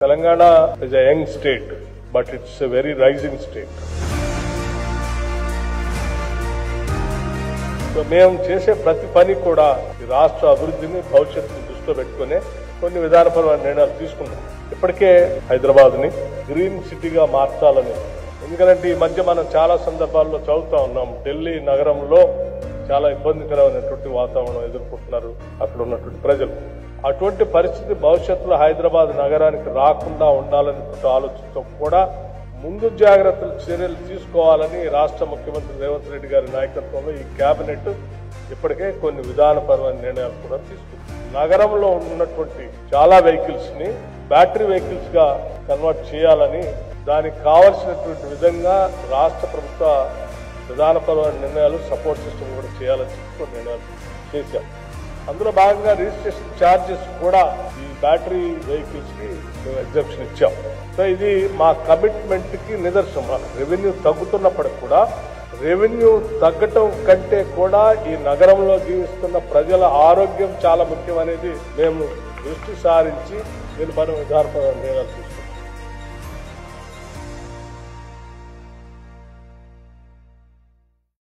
Telangana is a young state, but it's a very rising state. So, మేము చేసే ప్రతి పని కూడా ఈ రాష్ట్ర అభివృద్ధిని భవిష్యత్తుని దృష్టిలో పెట్టుకునే కొన్ని విధానపరమైన నిర్ణయాలు తీసుకున్నాం. ఇప్పటికే హైదరాబాద్ ని గ్రీన్ సిటీగా మార్చాలని, ఎందుకంటే ఈ మధ్య మనం చాలా సందర్భాల్లో చదువుతా ఉన్నాం, ఢిల్లీ నగరంలో చాలా ఇబ్బందికరమైనటువంటి వాతావరణం ఎదుర్కొంటున్నారు అక్కడ ఉన్నటువంటి ప్రజలు. అటువంటి పరిస్థితి భవిష్యత్తులో హైదరాబాద్ నగరానికి రాకుండా ఉండాలని ఆలోచనతో కూడా ముందు జాగ్రత్తలు చర్యలు తీసుకోవాలని రాష్ట్ర ముఖ్యమంత్రి రేవంత్ రెడ్డి గారి నాయకత్వంలో ఈ కేబినెట్ ఇప్పటికే కొన్ని విధానపరమైన నిర్ణయాలు కూడా తీసుకుంది. నగరంలో ఉన్నటువంటి చాలా వెహికల్స్ ని బ్యాటరీ వెహికల్స్ గా కన్వర్ట్ చేయాలని, దానికి కావలసినటువంటి విధంగా రాష్ట్ర ప్రభుత్వ విధానపరమైన నిర్ణయాలు, సపోర్ట్ సిస్టమ్ కూడా చేయాలని చెప్పి నిర్ణయాలు చేశాం. అందులో భాగంగా రిజిస్ట్రేషన్ ఛార్జెస్ కూడా ఈ బ్యాటరీ వెహికల్స్ కి ఎగ్జంప్షన్ ఇచ్చాం. సో ఇది మా కమిట్మెంట్ కి నిదర్శనం. రెవెన్యూ తగ్గుతున్నప్పటికి కూడా రెవెన్యూ తగ్గటం కంటే కూడా ఈ నగరంలో జీవిస్తున్న ప్రజల ఆరోగ్యం చాలా ముఖ్యం అనేది మేము దృష్టి సారించి దీని పైన విధానపరమైన నిర్ణయాలు తీసుకున్నాం.